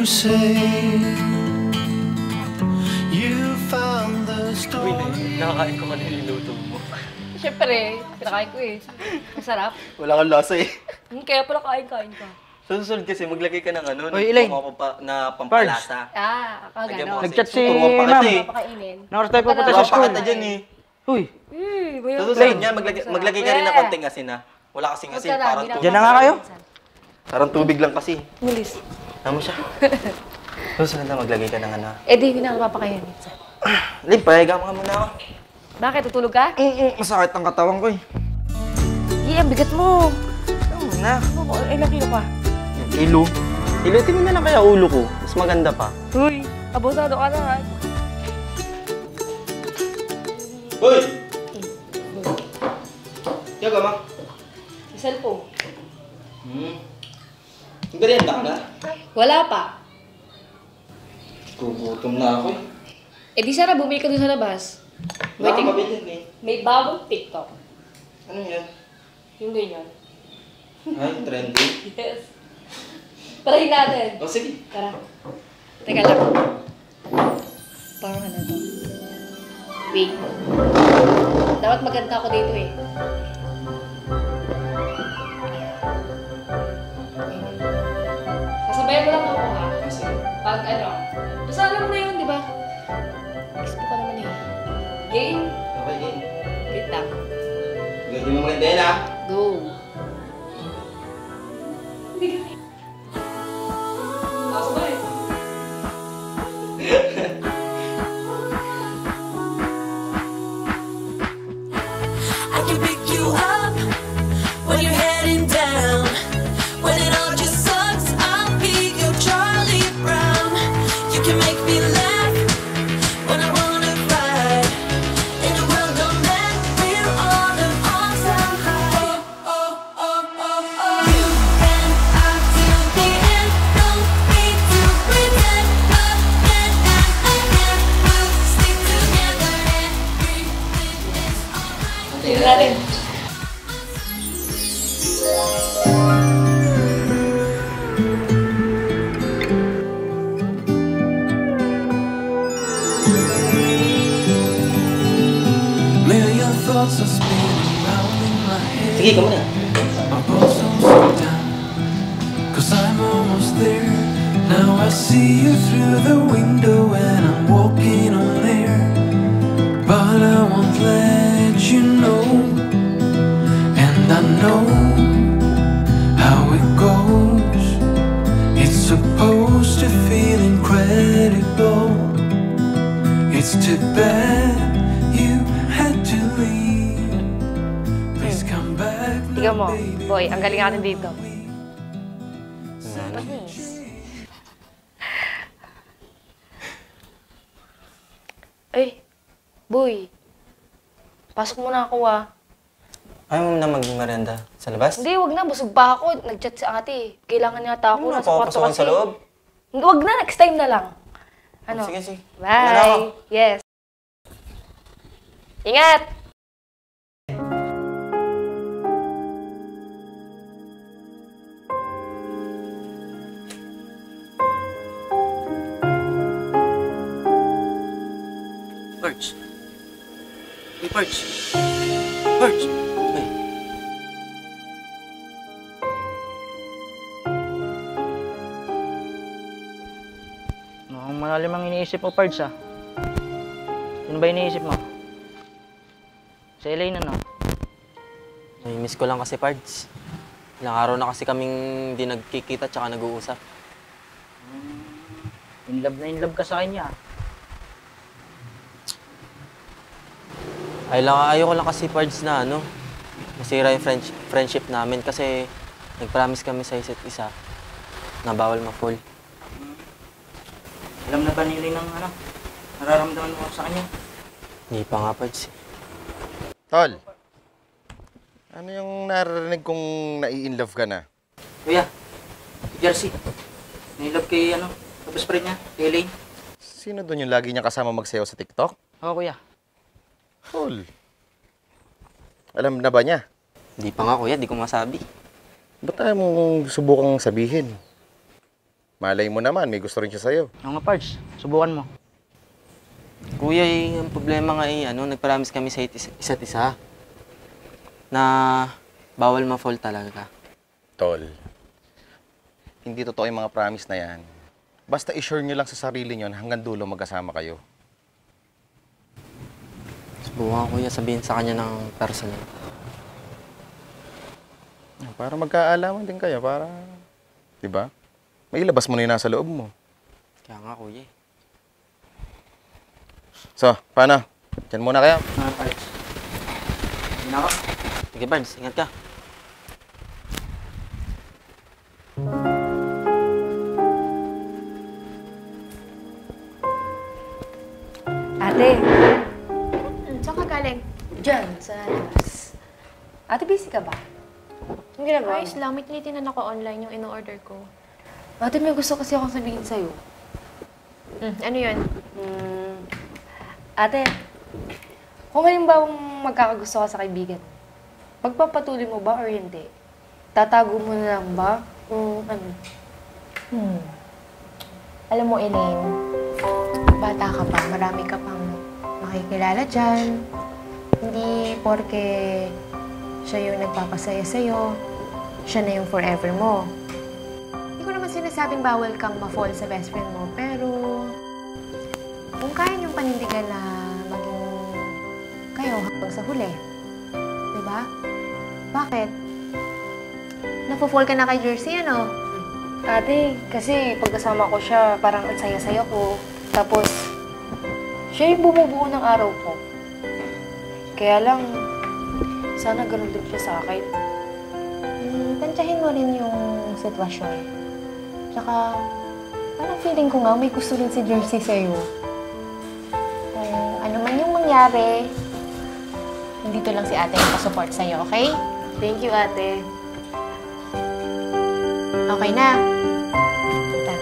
you say you found the story. Uy, nakakain ko kanina yung luto mo. Siyempre, kinakain ko eh. Masarap. Wala kang lasa eh. Kaya pala kain-kain ka. Susunod kasi maglagay ka ng ano, Uy, Elaine. na pampalasa. Gano'n. Nag-chat si Turuan pa ma'am. kita eh. Papakainin. Nakaras tayo pupunta Turuan sa pa school. kita dyan eh. Uy, Susunod niya, maglagay ka rin ng konting asin ha. Wala kasing asin, parang tubig. Diyan na nga kayo. Parang tubig lang kasi. Mulis. Tama siya. Susunod na maglagay ka ng ano. Eh di, hindi na ako papakainin. Lim, pahiga mo nga muna ako. Bakit? Tutulog ka? Masakit ang katawan ko eh. Ang bigat mo. Tama na. Ilang kilo ka? Kilo. Ilutin mo na lang kaya ulo ko. Mas maganda pa. Uy, abusado ka na ha. Hoy! Kaya ka, ma? May cellphone. Nagarianda ka na? Wala pa. Gugutom na ako eh. Eh di sana bumili ka dun sa labas. Wala kang mabilin eh. May bagong TikTok. Ano yan? Yung ganyan. Ay, trendy. Yes. Try natin. O sige. Tara. Teka lang. Parang ano to? Wait. Dapat maganda ako dito eh. Sasabayan mo lang ako ha. Kasi, Pag ano. Basta alam mo na yun, di ba? Facebook ka naman eh. Game? okay din. Wait lang. Ganda mo maganda yan ah. Go. Hindi ka. Nakasabay. I can pick you up when you're heading down. When it all just sucks, I'll be your Charlie Brown. You can make me laugh when I wanna cry. In a world of men, we're all of awesome high. You and I till the end. No need to pretend again and again. We'll stick together. Everything is alright. Tignan natin. Million thoughts are spinning round in my head. Sige, ka muna. My pulse don't slow down, 'cause I'm almost there. Now I see you through the window and I'm walking on air. But I won't let you know. And I know how it goes. It's supposed to feel incredible. It's too bad you had to leave. Please come back now, Tignan mo. baby. Boy, ang galing natin dito. Ay, boy. Pasok muna ako ah. Ayaw mo na mag-merenda sa labas? Hindi, wag na. Busog pa ako. Nag-chat si ate. Kailangan yata ako. Ano, Nasa kwarto papasokan kasi. sa loob? Wag na. Next time na lang. Ano? Sige, sige. Bye. Ano ako? Yes. Ingat! Parch. Hey, Parch. Parch. Hey. Mukhang malalim ang iniisip mo, Pards ah. Sino ba iniisip mo? Si Elaine ano? Ay, miss ko lang kasi, Pards. Ilang araw na kasi kaming di nagkikita tsaka nag-uusap. In love ka sa kanya. Ayoko lang kasi, Pards, na ano, masira yung friendship namin kasi nag-promise kami sa isa't isa na bawal ma-fall. Alam na ba ni Elaine ang ano? Nararamdaman mo sa kanya? Hindi pa nga, Pards. Tol, ano yung narinig kong nai-inlove ka na? Kuya, si Jersey. Nai-love kay ano, best friend niya, kay Elaine. Sino doon yung lagi niya kasama magsayaw sa TikTok? Oo, kuya. Tol, alam na ba niya? Hindi pa nga, kuya. Di ko masabi. Ba't tayo mong subukang sabihin? Malay mo naman, may gusto rin siya sa'yo. Oo nga, Pards. Subukan mo. Kuya, ang problema nga nagpromise kami sa isa't isa na bawal ma-fall talaga. Tol, hindi totoo yung mga promise na yan. Basta i-sure nyo lang sa sarili nyo na hanggang dulo magkasama kayo. Subukan ko kuya sabihin sa kanya ng personal. Para magkaalaman din kayo, para... Diba? May ilabas mo na yung nasa loob mo. Kaya nga kuya. So, paano? Diyan muna kayo. Pards. Hindi na ako. Sige Barnes, ingat ka. Ate. Saan ka galing? Diyan, sa labas. Ate, busy ka ba? Anong ginagawa Ayos mo? lang, may tinitinan ako online yung in-order ko. Ate, may gusto kasi akong sabihin sa'yo. Ano yun? Ate, kung halimbawang magkakagusto ka sa kaibigan, magpapatuloy mo ba or hindi? Tatago mo na lang ba? O ano? Alam mo, Elaine, bata ka pa, marami ka pang makikilala dyan. Hindi porke siya yung nagpapasaya sa'yo, siya na yung forever mo. Hindi ko naman sinasabing bawal kang ma-fall sa best friend mo, pero kung kaya niyong panindigan na maging kayo hanggang sa huli, di ba? Bakit? Nafo-fall ka na kay Jersey, ano? Ate, kasi pagkasama ko siya, parang ang saya-saya ko. Tapos, siya yung bumubuo ng araw ko. Kaya lang, sana ganun din siya sa akin. Tansyahin mo rin yung sitwasyon. Tsaka, parang feeling ko nga may gusto rin si Jersey sa'yo. Kung ano man yung mangyari, nandito lang si ate yung pa-support sa'yo, okay? Thank you, ate. Okay na.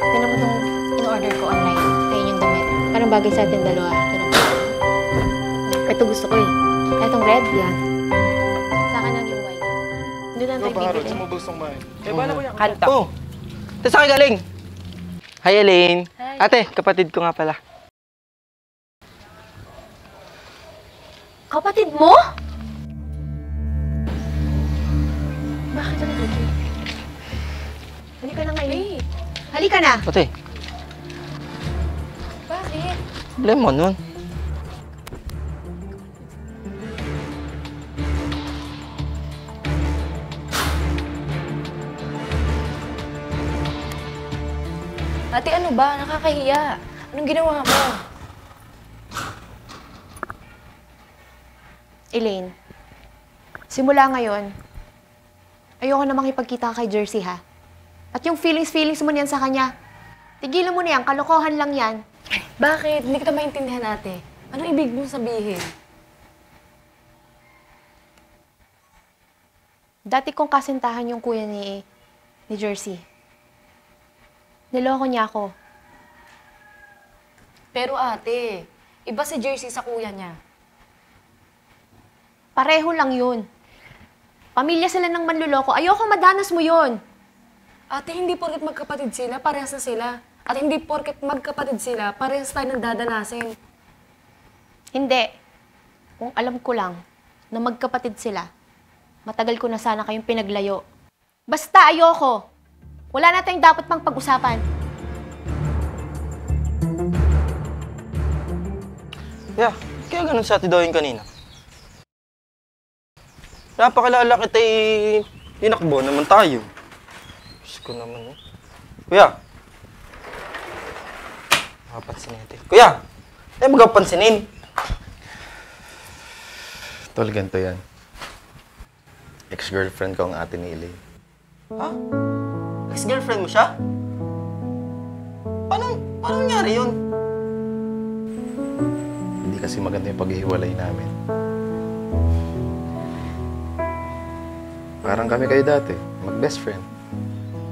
Tignan mo itong in-order ko online. Ayun yung damit. Parang bagay sa atin dalawa. Ito gusto ko eh. Itong red, yan. Sa akin lang yung white. Doon lang tayo bibili. mo gustong main? Kanta. Oh! Ito saan kayo galing? Hi, Elaine. Hi. Ate, kapatid ko nga pala. Kapatid mo? Bakit na dito? Halika na ngayon. Halika na! Ate, Bakit? problema nun. Ate, ano ba? Nakakahiya. Anong ginawa mo? Elaine, simula ngayon, ayoko na makipagkita kay Jersey, ha? At yung feelings mo niyan sa kanya, tigilan mo na yan, kalokohan lang yan. Bakit? Hindi kita maintindihan, ate. Anong ibig mong sabihin? Dati kong kasintahan yung kuya ni Jersey. Niloko niya ako. Pero ate, iba si Jersey sa kuya niya. Pareho lang yun. Pamilya sila ng manluloko. Ayoko madanas mo yun. Ate, hindi porket magkapatid sila, parehas na sila. At hindi porket magkapatid sila, parehas tayo ng dadanasin. Hindi. Kung alam ko lang na magkapatid sila, matagal ko na sana kayong pinaglayo. Basta ayoko. Wala na tayong dapat pang pag-usapan. Kaya ganun sa ati daw yung kanina. Napakalala kita tinakbo naman tayo. Diyos ko naman Kuya! Makapansinin natin. Kuya! Magapansinin. Tol, ganito yan. Ex-girlfriend ko ang ate ni Elaine. Ha? Ex-girlfriend mo siya? Paano nangyari yun? Hindi kasi maganda yung paghihiwalay namin. Parang kami kayo dati, mag-best friend.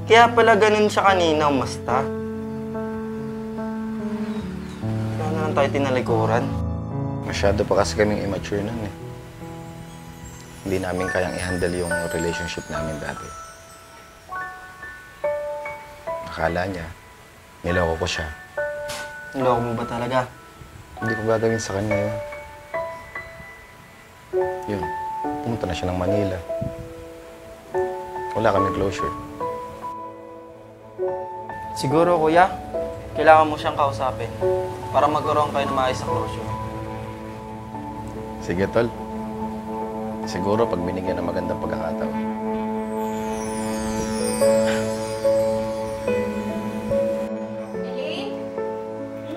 Kaya pala ganun siya kanina, umasta. Kaya na lang tayo tinalikuran. Masyado pa kasi kaming immature nun eh. Hindi namin kayang i-handle yung relationship namin dati. Akala niya, Niloko ko siya. Niloko mo ba talaga? Hindi ko gagawin sa kanya yun. Yun, pumunta na siya ng Manila. Wala kami closure. Siguro, kuya, kailangan mo siyang kausapin para magkaroon kayo ng maayos na closure. Sige, tol. Siguro pag binigyan ng magandang pagkakataon.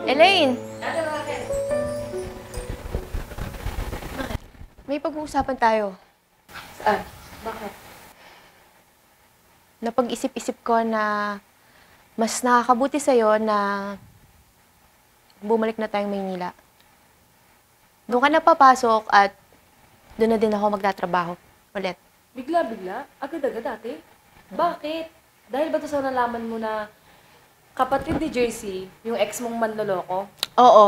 Elaine! May pag-uusapan tayo. Saan? Bakit? Napag-isip-isip ko na mas nakakabuti sa'yo na bumalik na tayong Maynila. Doon ka na papasok at doon na din ako magtatrabaho ulit. Bigla-bigla? Agad-agad ate? Bakit? Dahil ba ito sa nalaman mo na kapatid ni Jersey, yung ex mong manloloko? Oo.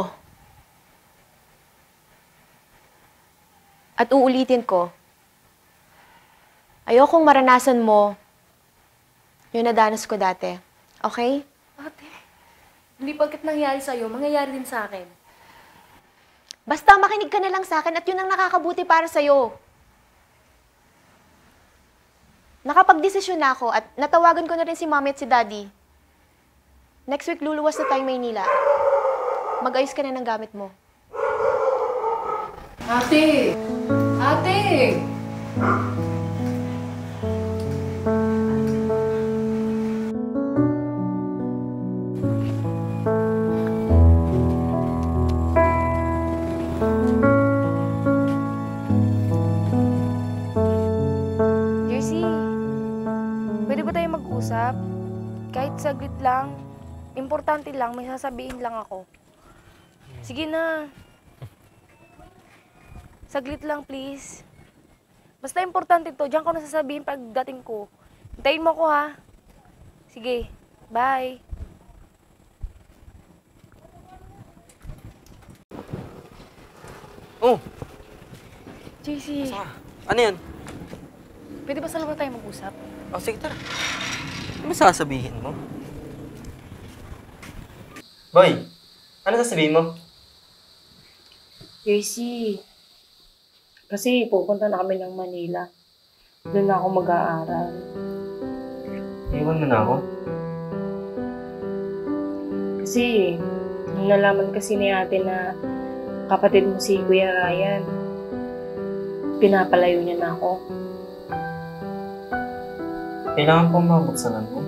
At uulitin ko, ayokong maranasan mo yung nadanas ko dati. Okay? Ate, hindi porket nangyari sa'yo, mangyayari din sa akin. Basta makinig ka na lang sa akin at yun ang nakakabuti para sa'yo. Nakapag-desisyon na ako at natawagan ko na rin si Mommy at si Daddy. Next week, luluwas na tayong Maynila. Mag-ayos ka na ng gamit mo. Ate! Ate! Jersey, pwede ba tayo mag-usap? Kahit saglit lang. Importante lang, may sasabihin lang ako. Sige na. Saglit lang, please. Basta importante to. Diyan ko na sasabihin pagdating ko. Hintayin mo ko, ha? Sige. Bye. Oh, JC, ano yan? pwede ba sa labas tayo mag-usap? Oh, sige, tara. Ano sasabihin mo? Boy, ano sasabihin mo? JC, kasi pupunta na kami ng Manila. Doon na ako mag-aaral. Iwan mo na ako. Kasi, nung nalaman kasi ni ate na kapatid mo si Kuya Ryan, pinapalayo niya na ako. Kailangan pong mabuksanan mo.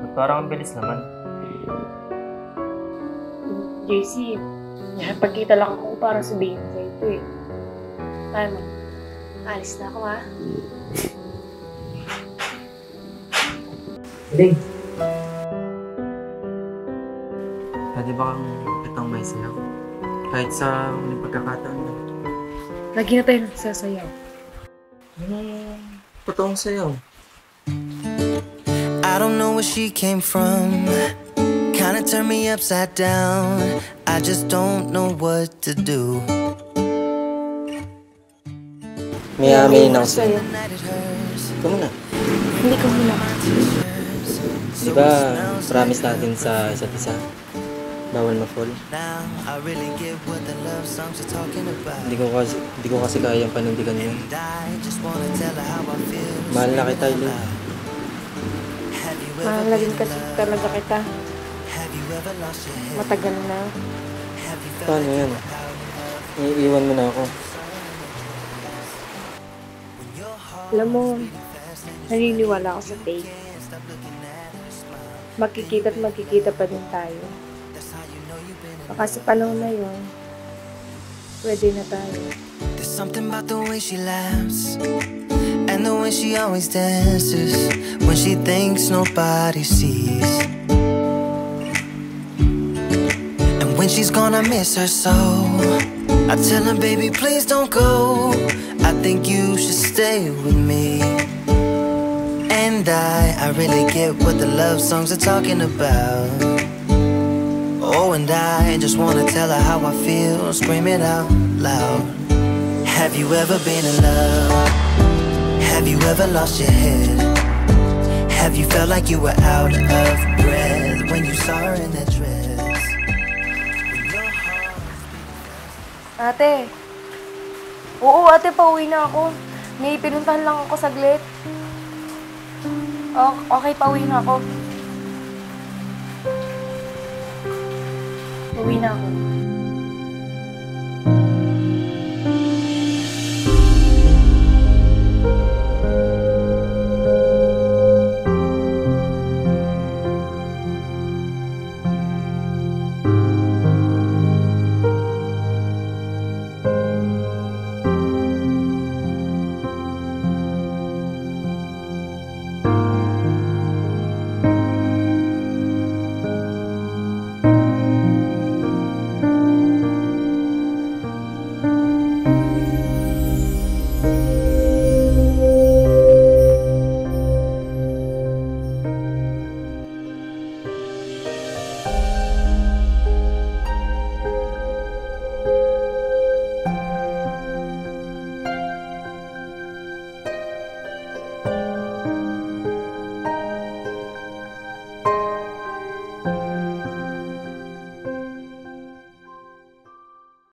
At parang ang bilis naman. JC, nakipagkita lang ako para sabihin sa ito eh. Ano? Alis na ako, ha? Ding. Pwede ba kang itong may sayaw? Kahit sa uling pagkakataon na. Lagi na tayo nagsasayaw. Totoong sayaw. I don't know where she came from. Kinda turned me upside down. I just don't know what to do. May aminin ako sa'yo. Night it hurts. Ikaw muna. Hindi ka muna. Di ba, promise natin sa isa't isa? Bawal ma-fall. Now I really get what the love songs are talking about. Hindi ko kasi kayang panindigan yun. And I just wanna tell her how I feel. Mahal na kita, Eileen. Have you ever Mahal na been din in kasi love? talaga kita. Have you ever lost your head? Matagal na. Have you felt Paano yan? Iiwan mo na ako. Alam mo, naniniwala ako sa fate. Magkikita at magkikita pa din tayo. Baka sa panahon na yun, pwede na tayo. There's something about the way she laughs and the way she always dances when she thinks nobody sees. And when she's gone, I miss her so. I tell her, baby, please don't go. I think you should stay with me. And I really get what the love songs are talking about. Oh, and I just wanna tell her how I feel, scream it out loud. Have you ever been in love? Have you ever lost your head? Have you felt like you were out of breath when you saw her in that dress? Ate. Oo, ate, pauwi na ako. May pinuntahan lang ako saglit. Okay, pauwi na ako. Pauwi na ako.